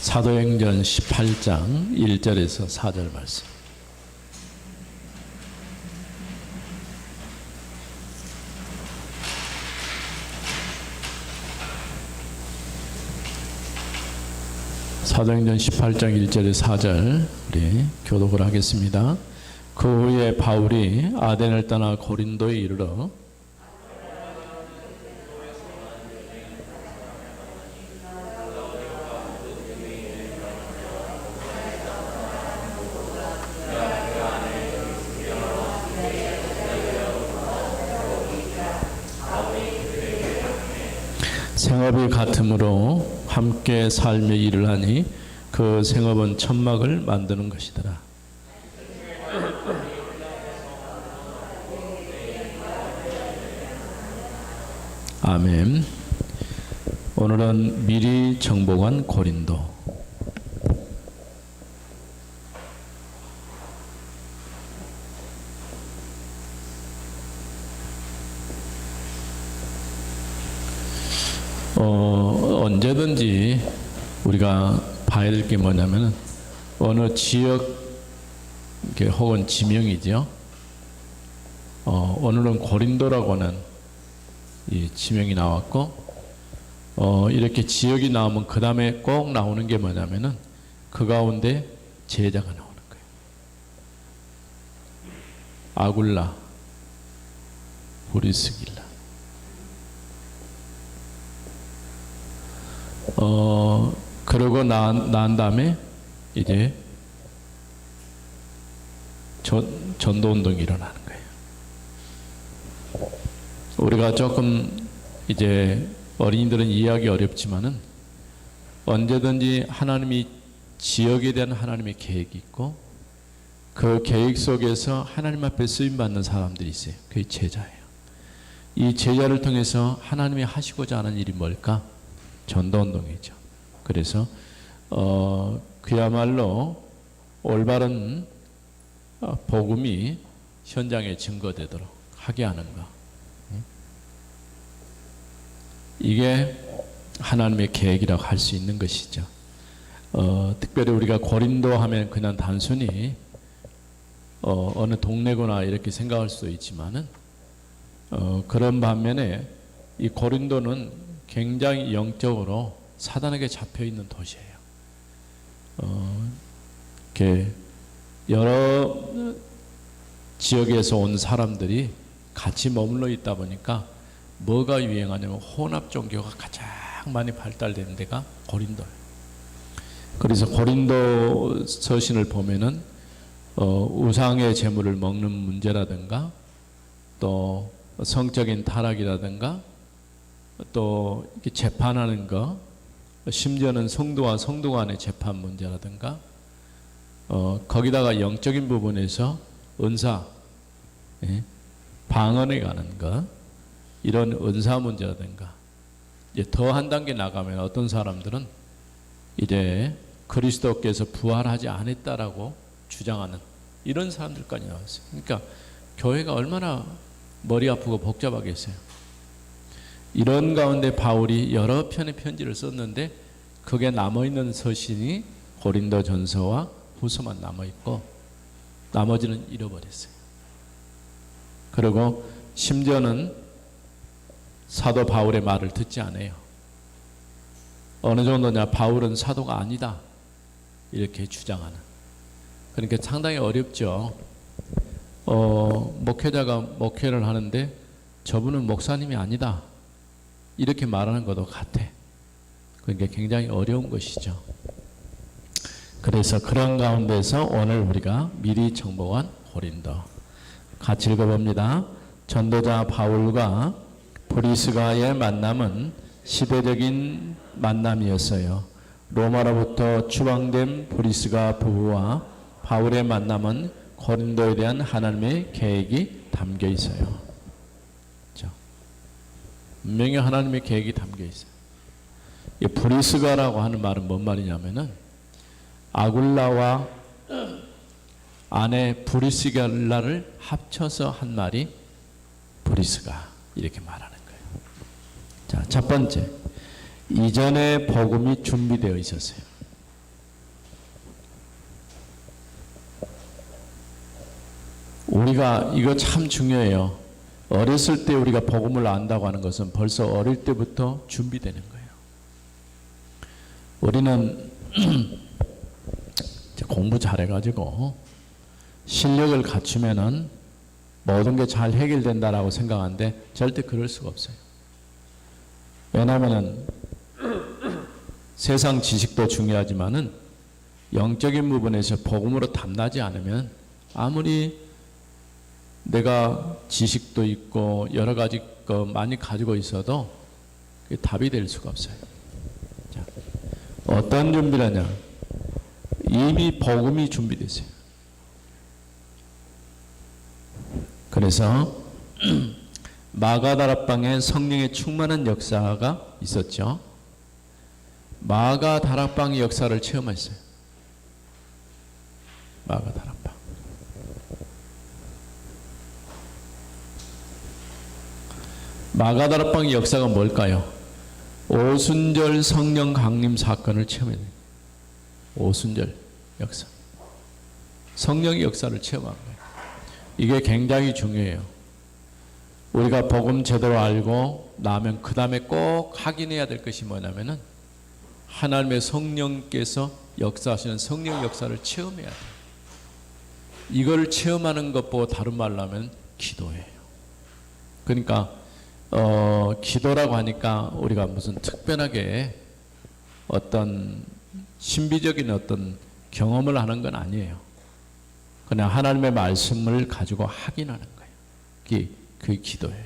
사도행전 18장 1절에서 4절 말씀. 사도행전 18장 1절에 4절 우리 교독을 하겠습니다. 그 후에 바울이 아덴을 떠나 고린도에 이르러 생업이 같으므로 함께 삶의 일을 하니 그 생업은 천막을 만드는 것이더라. 아멘. 오늘은 미리 정복한 고린도. 언제든지 우리가 봐야 될 게 뭐냐면 어느 지역 혹은 지명이죠. 오늘은 고린도라고 하는 이 지명이 나왔고, 이렇게 지역이 나오면 그 다음에 꼭 나오는 게 뭐냐면은 그 가운데 제자가 나오는 거예요. 아굴라, 브리스길라. 그러고 난 다음에 이제 전도운동이 일어나는 거예요. 우리가 조금 이제 어린이들은 이해하기 어렵지만은 언제든지 하나님이 지역에 대한 하나님의 계획이 있고 그 계획 속에서 하나님 앞에 쓰임받는 사람들이 있어요. 그게 제자예요. 이 제자를 통해서 하나님이 하시고자 하는 일이 뭘까? 전도운동이죠. 그래서 그야말로 올바른 복음이 현장에 증거되도록 하게 하는 것. 이게 하나님의 계획이라고 할 수 있는 것이죠. 특별히 우리가 고린도 하면 그냥 단순히 어느 동네구나 이렇게 생각할 수도 있지만은 그런 반면에 이 고린도는 굉장히 영적으로 사단에게 잡혀 있는 도시예요. 이렇게 여러 지역에서 온 사람들이 같이 머물러 있다 보니까 뭐가 유행하냐면 혼합 종교가 가장 많이 발달된 데가 고린도예요. 그래서 고린도 서신을 보면은 우상의 제물을 먹는 문제라든가 또 성적인 타락이라든가 또 이렇게 재판하는 거, 심지어는 성도와 성도 간의 재판 문제라든가 거기다가 영적인 부분에서 은사, 방언에 가는 것, 이런 은사 문제라든가 이제 더 한 단계 나가면 어떤 사람들은 이제 그리스도께서 부활하지 않았다라고 주장하는 이런 사람들까지 나왔어요. 그러니까 교회가 얼마나 머리 아프고 복잡하겠어요. 이런 가운데 바울이 여러 편의 편지를 썼는데 그게 남아있는 서신이 고린도전서와 후서만 남아있고 나머지는 잃어버렸어요. 그리고 심지어는 사도 바울의 말을 듣지 않아요. 어느 정도냐, 바울은 사도가 아니다 이렇게 주장하는. 그러니까 상당히 어렵죠. 목회자가 목회를 하는데 저분은 목사님이 아니다 이렇게 말하는 것도 같아. 그러니까 굉장히 어려운 것이죠. 그래서 그런 가운데서 오늘 우리가 미리 정복한 고린도 같이 읽어봅니다. 전도자 바울과 브리스가의 만남은 시대적인 만남이었어요. 로마로부터 추방된 브리스가 부부와 바울의 만남은 고린도에 대한 하나님의 계획이 담겨 있어요. 분명히 하나님의 계획이 담겨 있어요. 이 브리스가라고 하는 말은 뭔 말이냐면은 아굴라와 아내 브리스갈라를 합쳐서 한 말이 브리스가 이렇게 말하는 거예요. 자, 첫 번째, 이전에 복음이 준비되어 있었어요. 우리가 이거 참 중요해요. 어렸을 때 우리가 복음을 안다고 하는 것은 벌써 어릴 때부터 준비되는 거예요. 우리는 공부 잘해가지고 실력을 갖추면은 모든 게 잘 해결된다라고 생각하는데 절대 그럴 수가 없어요. 왜냐하면은 세상 지식도 중요하지만은 영적인 부분에서 복음으로 탐나지 않으면 아무리 내가 지식도 있고 여러 가지 거 많이 가지고 있어도 그게 답이 될 수가 없어요. 자, 어떤 준비를 하냐? 이미 복음이 준비됐어요. 그래서 마가다락방에 성령의 충만한 역사가 있었죠. 마가다락방의 역사를 체험했어요. 마가다락방. 마가다락방의 역사가 뭘까요? 오순절 성령 강림 사건을 체험해요. 오순절 역사. 성령의 역사를 체험한 거예요. 이게 굉장히 중요해요. 우리가 복음 제대로 알고 나면 그 다음에 꼭 확인해야 될 것이 뭐냐면은 하나님의 성령께서 역사하시는 성령 역사를 체험해야 돼요. 이걸 체험하는 것보다 다른 말로 하면 기도예요. 그러니까 기도라고 하니까 우리가 무슨 특별하게 어떤 신비적인 어떤 경험을 하는 건 아니에요. 그냥 하나님의 말씀을 가지고 확인하는 거예요. 그게 기도예요.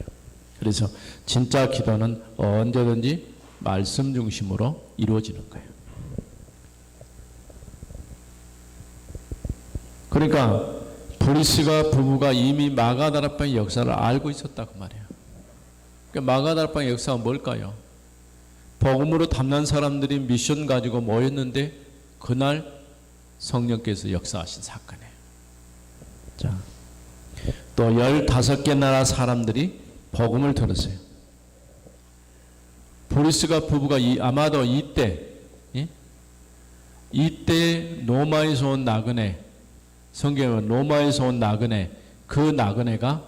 그래서 진짜 기도는 언제든지 말씀 중심으로 이루어지는 거예요. 그러니까 브리스가 부부가 이미 마가다락방의 역사를 알고 있었다고 말이에요. 그러니까 마가다락방의 역사가 뭘까요? 복음으로 탐난 사람들이 미션 가지고 모였는데 그날 성령께서 역사하신 사건이에요. 자, 또 15개 나라 사람들이 복음을 들었어요. 브리스가 부부가 아마도 이때 로마에서 온 나그네, 성경은 로마에서 온 나그네, 그 나그네가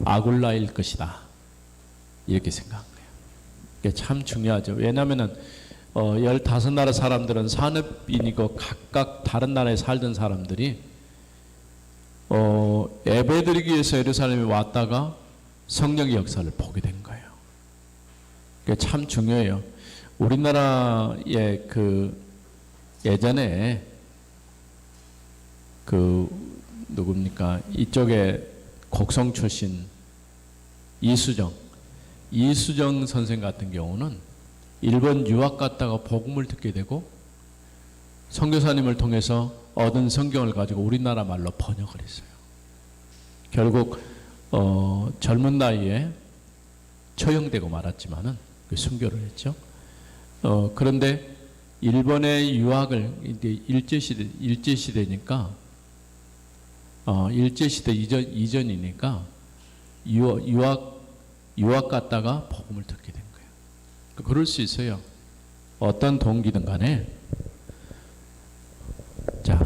아굴라일 것이다. 이렇게 생각한 거예요. 이게 참 중요하죠. 왜냐하면은 15나라 사람들은 산업인이고 각각 다른 나라에 살던 사람들이 예배드리기 위해서 예루살렘에 왔다가 성령의 역사를 보게 된 거예요. 그게 참 중요해요. 우리나라에 예전에 누굽니까? 이쪽에 곡성 출신 이수정 선생 같은 경우는 일본 유학 갔다가 복음을 듣게 되고 선교사님을 통해서 얻은 성경을 가지고 우리나라 말로 번역을 했어요. 결국 젊은 나이에 처형되고 말았지만은 순교를 했죠. 그런데 일본의 유학을 이제 일제시대니까 일제시대 이전이니까 유학 갔다가 복음을 듣게 된 거예요. 그럴 수 있어요. 어떤 동기든 간에. 자,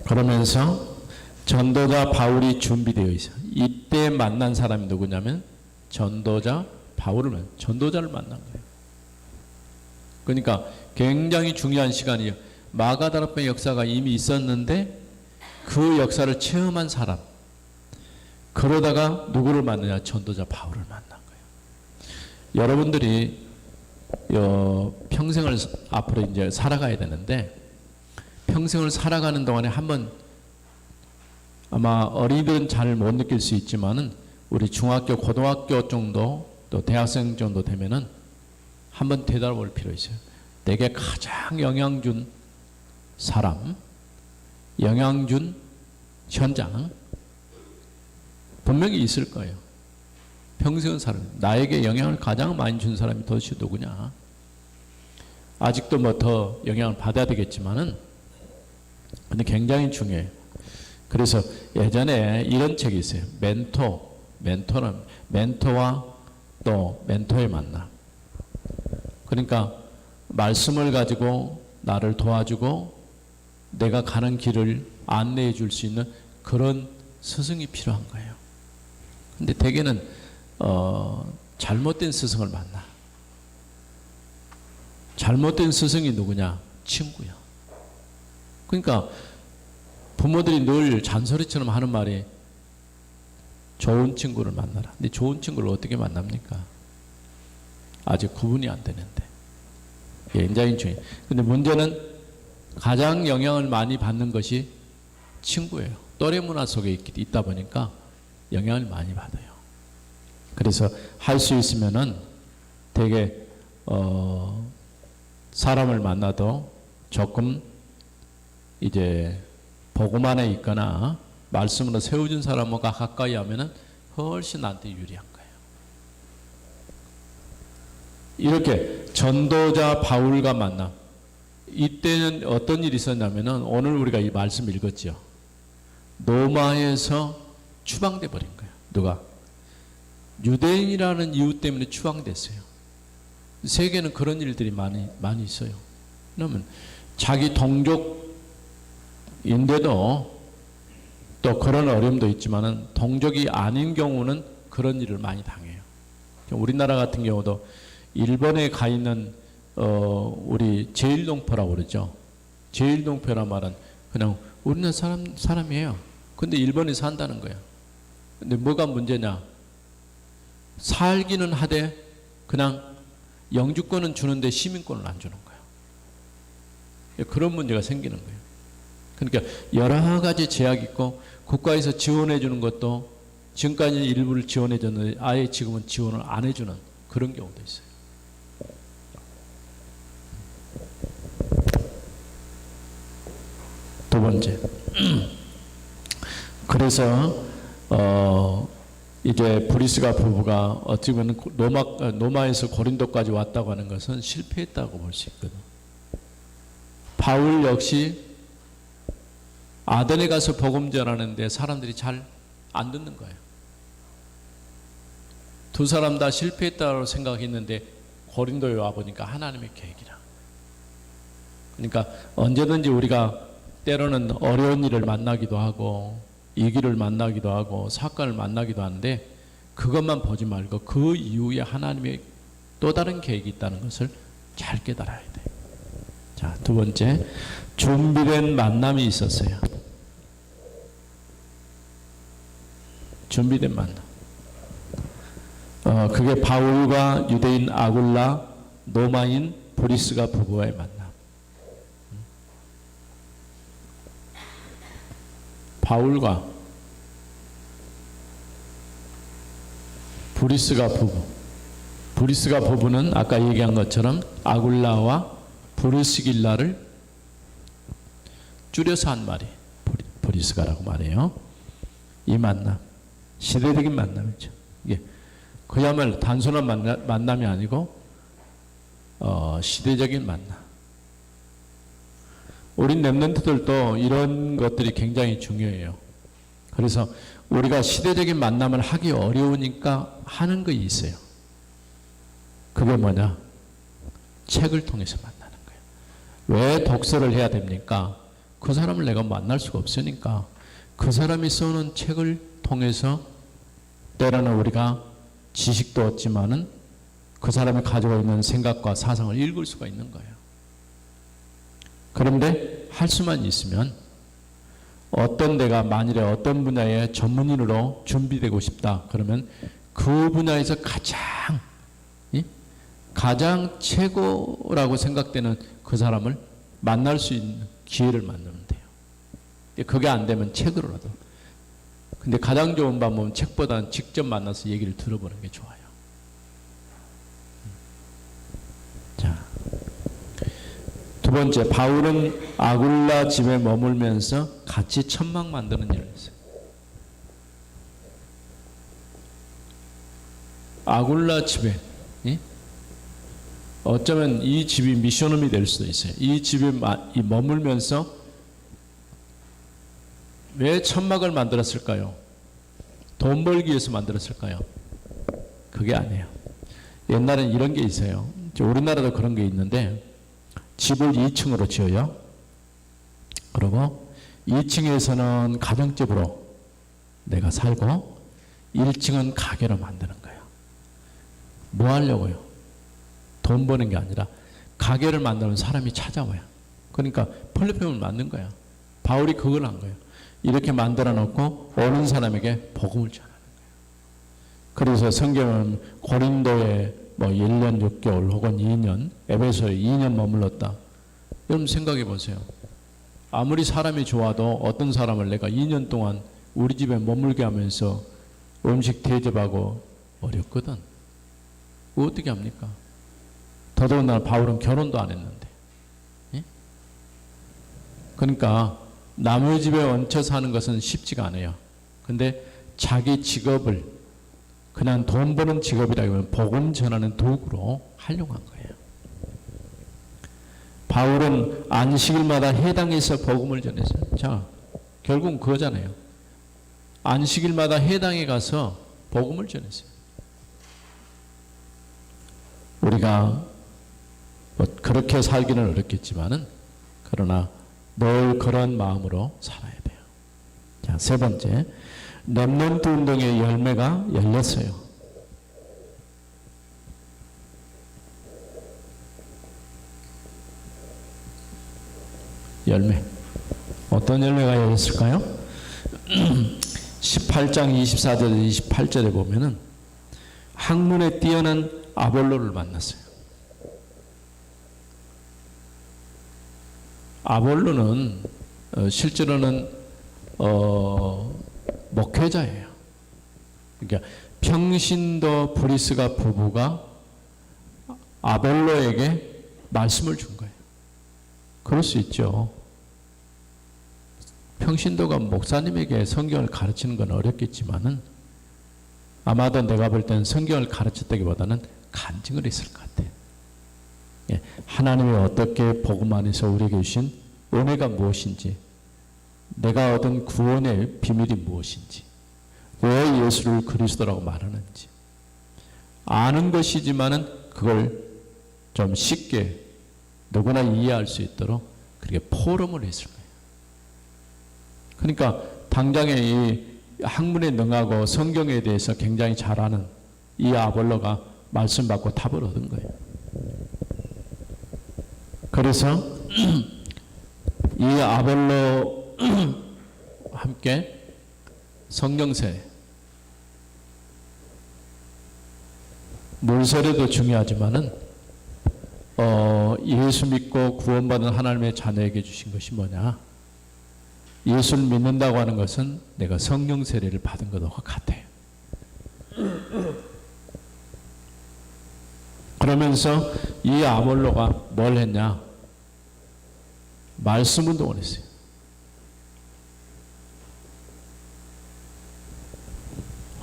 그러면서 전도자 바울이 준비되어 있어요. 이때 만난 사람이 누구냐면 전도자를 만난 거예요. 그러니까 굉장히 중요한 시간이에요. 마가다락방의 역사가 이미 있었는데 그 역사를 체험한 사람. 그러다가 누구를 만나냐? 전도자 바울을 만난 거예요. 여러분들이 평생을 앞으로 이제 살아가야 되는데 평생을 살아가는 동안에 한번 아마 어린이들은 잘 못 느낄 수 있지만은 우리 중학교, 고등학교 정도 또 대학생 정도 되면은 한번 되돌아볼 필요 있어요. 내게 가장 영향 준 사람, 영향 준 현장 분명히 있을 거예요. 평생 사람, 나에게 영향을 가장 많이 준 사람이 도대체 누구냐? 아직도 뭐 더 영향을 받아야 되겠지만은 근데 굉장히 중요해요. 그래서 예전에 이런 책이 있어요. 멘토는 멘토와 또 멘토의 만남. 그러니까 말씀을 가지고 나를 도와주고 내가 가는 길을 안내해 줄 수 있는 그런 스승이 필요한 거예요. 근데 대개는 잘못된 스승을 만나. 잘못된 스승이 누구냐? 친구야. 그러니까 부모들이 늘 잔소리처럼 하는 말이 좋은 친구를 만나라. 근데 좋은 친구를 어떻게 만납니까? 아직 구분이 안 되는데. 연자인중에. 근데 문제는 가장 영향을 많이 받는 것이 친구예요. 또래 문화 속에 있다 보니까 영향을 많이 받아요. 그래서 할 수 있으면은 되게 사람을 만나도 조금 이제 복음 안에 있거나 말씀으로 세워준 사람과 가까이 하면은 훨씬 나한테 유리한 거예요. 이렇게 전도자 바울과 만남. 이때는 어떤 일이 있었냐면은 오늘 우리가 이 말씀 읽었죠. 로마에서 추방돼 버린 거예요. 누가? 유대인이라는 이유 때문에 추방됐어요. 세계는 그런 일들이 많이 있어요. 그러면 자기 동족인데도 또 그런 어려움도 있지만은 동족이 아닌 경우는 그런 일을 많이 당해요. 우리나라 같은 경우도 일본에 가 있는 우리 제일동포라고 그러죠. 제일동포란 말은 그냥 우리나라 사람이에요. 근데 일본에 산다는 거예요. 근데 뭐가 문제냐? 살기는 하되 그냥 영주권은 주는데 시민권을 안 주는 거예요. 그런 문제가 생기는 거예요. 그러니까 여러 가지 제약이 있고 국가에서 지원해 주는 것도 지금까지 일부를 지원해 줬는데 아예 지금은 지원을 안 해주는 그런 경우도 있어요. 두 번째. 그래서 이제 브리스가 부부가 어찌 보면 로마에서 고린도까지 왔다고 하는 것은 실패했다고 볼 수 있거든. 바울 역시 아덴에 가서 복음 전하는데 사람들이 잘 안 듣는 거예요. 두 사람 다 실패했다고 생각했는데 고린도에 와 보니까 하나님의 계획이라. 그러니까 언제든지 우리가 때로는 어려운 일을 만나기도 하고 위기를 만나기도 하고 사건을 만나기도 하는데 그것만 보지 말고 그 이후에 하나님의 또 다른 계획이 있다는 것을 잘 깨달아야 돼. 자, 두 번째, 준비된 만남이 있었어요. 준비된 만남. 그게 바울과 유대인 아굴라, 로마인 브리스가 부부와의 만남. 바울과 브리스가 부부. 브리스가 부부는 아까 얘기한 것처럼 아굴라와 브리스길라를 줄여서 한 말이 브리스가라고 말해요. 이 만남, 시대적인 만남이죠. 이게 그야말로 단순한 만남이 아니고 시대적인 만남. 우린 렘넌트들도 이런 것들이 굉장히 중요해요. 그래서 우리가 시대적인 만남을 하기 어려우니까 하는 거 있어요. 그게 뭐냐? 책을 통해서 만나는 거예요. 왜 독서를 해야 됩니까? 그 사람을 내가 만날 수가 없으니까 그 사람이 써놓은 책을 통해서 때로는 우리가 지식도 얻지만은 그 사람이 가지고 있는 생각과 사상을 읽을 수가 있는 거예요. 그런데 할 수만 있으면 어떤 데가 만일에 어떤 분야의 전문인으로 준비되고 싶다 그러면 그 분야에서 가장 최고라고 생각되는 그 사람을 만날 수 있는 기회를 만들면 돼요. 그게 안 되면 책으로라도. 근데 가장 좋은 방법은 책보다는 직접 만나서 얘기를 들어보는 게 좋아요. 자, 두 번째, 바울은 아굴라 집에 머물면서 같이 천막 만드는 일을 했어요. 아굴라 집에, 어쩌면 이 집이 미션홈이 될 수도 있어요. 이 집에 머물면서 왜 천막을 만들었을까요? 돈 벌기 위해서 만들었을까요? 그게 아니에요. 옛날엔 이런 게 있어요. 우리나라도 그런 게 있는데 집을 2층으로 지어요. 그리고 2층에서는 가정집으로 내가 살고 1층은 가게로 만드는 거예요. 뭐 하려고요? 돈 버는 게 아니라 가게를 만드는 사람이 찾아와요. 그러니까 플랫폼을 만든 거야. 바울이 그걸 한 거예요. 이렇게 만들어 놓고 오는 사람에게 복음을 전하는 거예요. 그래서 성경은 고린도에 뭐 1년 6개월 혹은 2년, 에베소에 2년 머물렀다. 여러분 생각해 보세요. 아무리 사람이 좋아도 어떤 사람을 내가 2년 동안 우리 집에 머물게 하면서 음식 대접하고 어렵거든. 어떻게 합니까? 더더군다나 바울은 결혼도 안 했는데. 예? 그러니까 남의 집에 얹혀 사는 것은 쉽지가 않아요. 근데 자기 직업을 그냥 돈 버는 직업이라기보다는 복음 전하는 도구로 활용한 거예요. 바울은 안식일마다 해당해서 복음을 전했어요. 자, 결국은 그거잖아요. 안식일마다 해당에 가서 복음을 전했어요. 우리가 뭐 그렇게 살기는 어렵겠지만은 그러나 늘 그런 마음으로 살아야 돼요. 자, 세 번째, 렘넌트 운동의 열매가 열렸어요. 열매. 어떤 열매가 열렸을까요? 18장 24절 28절에 보면은 학문에 뛰어난 아볼로를 만났어요. 아볼로는 실제로는 목회자예요. 그러니까 평신도 브리스가 부부가 아볼로에게 말씀을 준 거예요. 그럴 수 있죠. 평신도가 목사님에게 성경을 가르치는 건 어렵겠지만은 아마도 내가 볼 때는 성경을 가르쳤다기보다는 간증을 했을 것 같아요. 예, 하나님이 어떻게 복음 안에서 우리에게 주신 은혜가 무엇인지, 내가 얻은 구원의 비밀이 무엇인지, 왜 예수를 그리스도라고 말하는지 아는 것이지만은 그걸 좀 쉽게 누구나 이해할 수 있도록 그렇게 포럼을 했을 거예요. 그러니까 당장에 이 학문에 능하고 성경에 대해서 굉장히 잘 아는 이 아볼로가 말씀 받고 답을 얻은 거예요. 그래서 이 아볼로 함께 성령세, 물세례도 중요하지만은 예수 믿고 구원받은 하나님의 자녀에게 주신 것이 뭐냐? 예수를 믿는다고 하는 것은 내가 성령 세례를 받은 것과 같아요. 그러면서 이 아볼로가 뭘 했냐? 말씀 운동을 했어요.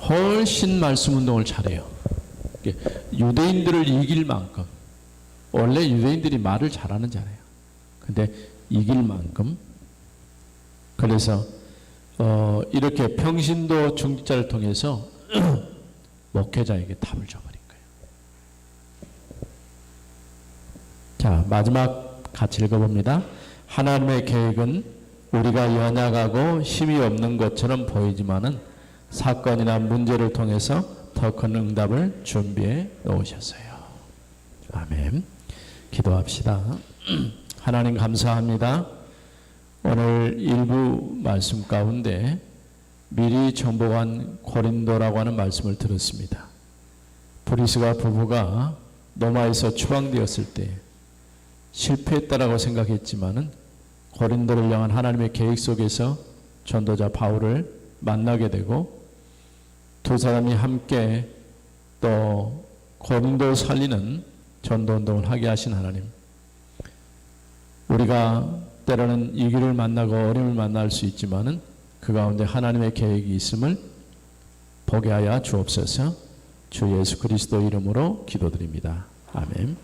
훨씬 말씀 운동을 잘해요. 유대인들을 이길 만큼, 원래 유대인들이 말을 잘하는 자예요. 근데 이길 만큼, 그래서 이렇게 평신도 중직자를 통해서 목회자에게 답을 줘버린 거예요. 자, 마지막 같이 읽어봅니다. 하나님의 계획은 우리가 연약하고 힘이 없는 것처럼 보이지만은 사건이나 문제를 통해서 더 큰 응답을 준비해 놓으셨어요. 아멘. 기도합시다. 하나님 감사합니다. 오늘 일부 말씀 가운데 미리 정복한 고린도라고 하는 말씀을 들었습니다. 브리스가 부부가 로마에서 추방되었을 때 실패했다라고 생각했지만은 고린도를 향한 하나님의 계획 속에서 전도자 바울을 만나게 되고 두 사람이 함께 또 고린도를 살리는 전도운동을 하게 하신 하나님, 우리가 때로는 위기를 만나고 어려움을 만날 수 있지만은 그 가운데 하나님의 계획이 있음을 보게 하여 주옵소서. 주 예수 그리스도 이름으로 기도드립니다. 아멘.